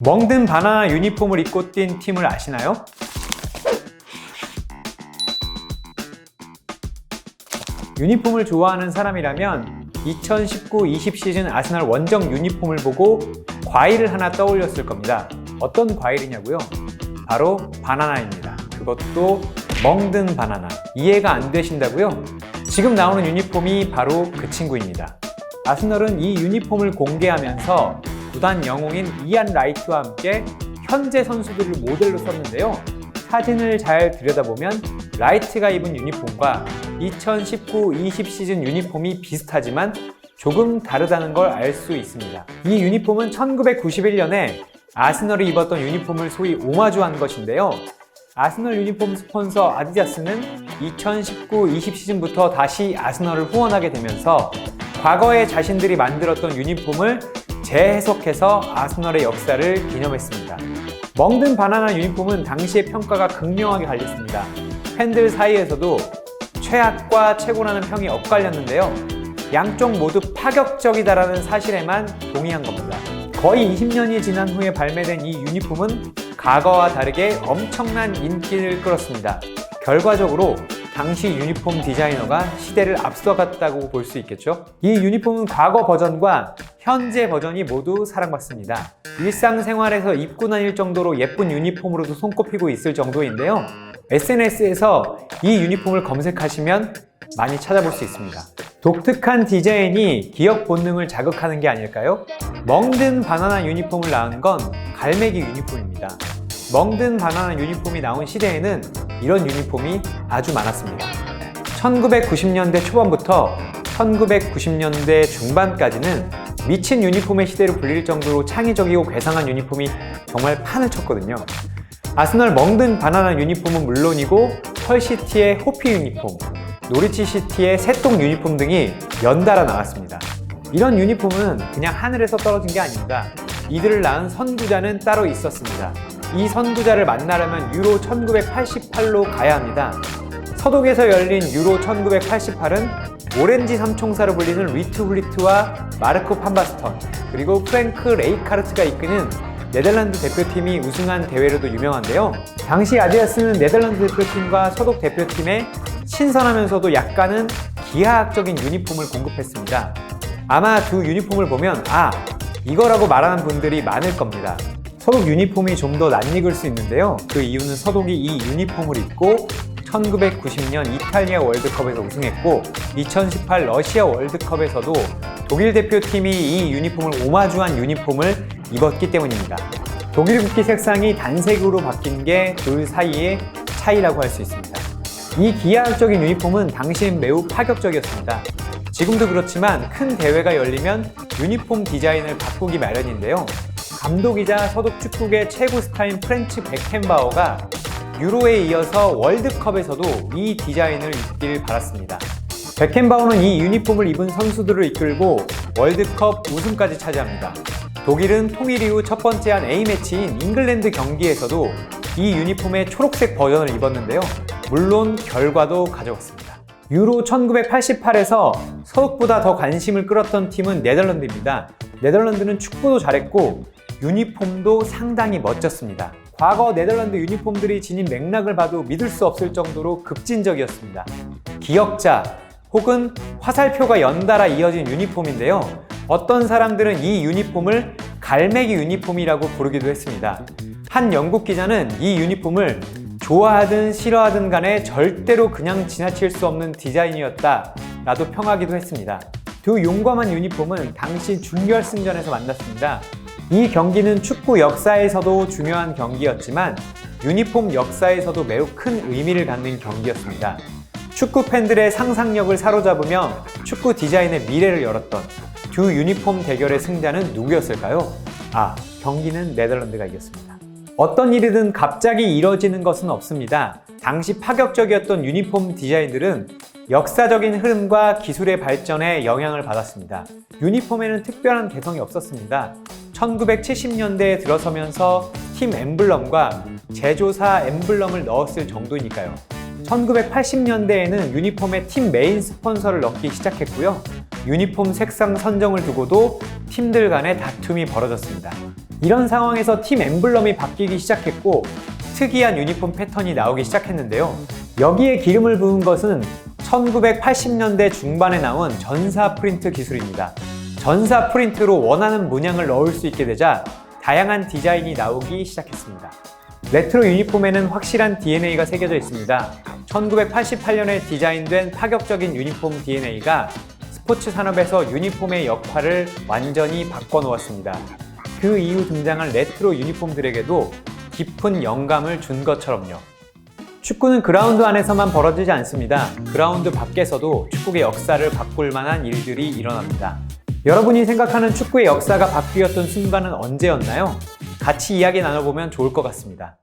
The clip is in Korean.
멍든 바나나 유니폼을 입고 뛴 팀을 아시나요? 유니폼을 좋아하는 사람이라면 2019-20 시즌 아스널 원정 유니폼을 보고 과일을 하나 떠올렸을 겁니다. 어떤 과일이냐고요? 바로 바나나입니다. 그것도 멍든 바나나. 이해가 안 되신다고요? 지금 나오는 유니폼이 바로 그 친구입니다. 아스널은 이 유니폼을 공개하면서 구단 영웅인 이안 라이트와 함께 현재 선수들을 모델로 썼는데요. 사진을 잘 들여다보면 라이트가 입은 유니폼과 2019-20 시즌 유니폼이 비슷하지만 조금 다르다는 걸 알 수 있습니다. 이 유니폼은 1991년에 아스널이 입었던 유니폼을 소위 오마주한 것인데요. 아스널 유니폼 스폰서 아디다스는 2019-20 시즌부터 다시 아스널을 후원하게 되면서 과거에 자신들이 만들었던 유니폼을 재해석해서 아스널의 역사를 기념했습니다. 멍든 바나나 유니폼은 당시의 평가가 극명하게 갈렸습니다. 팬들 사이에서도 최악과 최고라는 평이 엇갈렸는데요. 양쪽 모두 파격적이다라는 사실에만 동의한 겁니다. 거의 20년이 지난 후에 발매된 이 유니폼은 과거와 다르게 엄청난 인기를 끌었습니다. 결과적으로 당시 유니폼 디자이너가 시대를 앞서갔다고 볼 수 있겠죠. 이 유니폼은 과거 버전과 현재 버전이 모두 사랑받습니다. 일상생활에서 입고 다닐 정도로 예쁜 유니폼으로도 손꼽히고 있을 정도인데요. SNS에서 이 유니폼을 검색하시면 많이 찾아볼 수 있습니다. 독특한 디자인이 기억 본능을 자극하는 게 아닐까요? 멍든 바나나 유니폼을 낳은 건 갈매기 유니폼입니다. 멍든 바나나 유니폼이 나온 시대에는 이런 유니폼이 아주 많았습니다. 1990년대 초반부터 1990년대 중반까지는 미친 유니폼의 시대로 불릴 정도로 창의적이고 괴상한 유니폼이 정말 판을 쳤거든요. 아스널 멍든 바나나 유니폼은 물론이고 펄시티의 호피 유니폼, 노리치 시티의 새똥 유니폼 등이 연달아 나왔습니다. 이런 유니폼은 그냥 하늘에서 떨어진 게 아닙니다. 이들을 낳은 선구자는 따로 있었습니다. 이 선구자를 만나려면 유로 1988로 가야 합니다. 서독에서 열린 유로 1988은 오렌지 삼총사로 불리는 리트 훌리트와 마르코 판바스턴, 그리고 프랭크 레이카르트가 이끄는 네덜란드 대표팀이 우승한 대회로도 유명한데요. 당시 아디다스는 네덜란드 대표팀과 서독 대표팀에 신선하면서도 약간은 기하학적인 유니폼을 공급했습니다. 아마 두 유니폼을 보면 이거라고 말하는 분들이 많을 겁니다. 서독 유니폼이 좀 더 낯익을 수 있는데요. 그 이유는 서독이 이 유니폼을 입고 1990년 이탈리아 월드컵에서 우승했고 2018 러시아 월드컵에서도 독일 대표팀이 이 유니폼을 오마주한 유니폼을 입었기 때문입니다. 독일 국기 색상이 단색으로 바뀐 게 둘 사이의 차이라고 할 수 있습니다. 이 기하학적인 유니폼은 당시엔 매우 파격적이었습니다. 지금도 그렇지만 큰 대회가 열리면 유니폼 디자인을 바꾸기 마련인데요. 감독이자 서독 축구계 최고 스타인 프렌츠 베켄바워가 유로에 이어서 월드컵에서도 이 디자인을 입길 바랐습니다. 베켄바워는 이 유니폼을 입은 선수들을 이끌고 월드컵 우승까지 차지합니다. 독일은 통일 이후 첫 번째 한 A매치인 잉글랜드 경기에서도 이 유니폼의 초록색 버전을 입었는데요. 물론 결과도 가져왔습니다. 유로 1988에서 서독보다 더 관심을 끌었던 팀은 네덜란드입니다. 네덜란드는 축구도 잘했고 유니폼도 상당히 멋졌습니다. 과거 네덜란드 유니폼들이 지닌 맥락을 봐도 믿을 수 없을 정도로 급진적이었습니다. 기역자 혹은 화살표가 연달아 이어진 유니폼인데요. 어떤 사람들은 이 유니폼을 갈매기 유니폼이라고 부르기도 했습니다. 한 영국 기자는 이 유니폼을 좋아하든 싫어하든 간에 절대로 그냥 지나칠 수 없는 디자인이었다 라도 평하기도 했습니다. 두 용감한 유니폼은 당시 준결승전에서 만났습니다. 이 경기는 축구 역사에서도 중요한 경기였지만 유니폼 역사에서도 매우 큰 의미를 갖는 경기였습니다. 축구 팬들의 상상력을 사로잡으며 축구 디자인의 미래를 열었던 두 유니폼 대결의 승자는 누구였을까요? 경기는 네덜란드가 이겼습니다. 어떤 일이든 갑자기 이뤄지는 것은 없습니다. 당시 파격적이었던 유니폼 디자인들은 역사적인 흐름과 기술의 발전에 영향을 받았습니다. 유니폼에는 특별한 개성이 없었습니다. 1970년대에 들어서면서 팀 엠블럼과 제조사 엠블럼을 넣었을 정도니까요. 1980년대에는 유니폼에 팀 메인 스폰서를 넣기 시작했고요. 유니폼 색상 선정을 두고도 팀들 간의 다툼이 벌어졌습니다. 이런 상황에서 팀 엠블럼이 바뀌기 시작했고 특이한 유니폼 패턴이 나오기 시작했는데요. 여기에 기름을 부은 것은 1980년대 중반에 나온 전사 프린트 기술입니다. 전사 프린트로 원하는 문양을 넣을 수 있게 되자 다양한 디자인이 나오기 시작했습니다. 레트로 유니폼에는 확실한 DNA가 새겨져 있습니다. 1988년에 디자인된 파격적인 유니폼 DNA가 스포츠 산업에서 유니폼의 역할을 완전히 바꿔놓았습니다. 그 이후 등장한 레트로 유니폼들에게도 깊은 영감을 준 것처럼요. 축구는 그라운드 안에서만 벌어지지 않습니다. 그라운드 밖에서도 축구의 역사를 바꿀 만한 일들이 일어납니다. 여러분이 생각하는 축구의 역사가 바뀌었던 순간은 언제였나요? 같이 이야기 나눠보면 좋을 것 같습니다.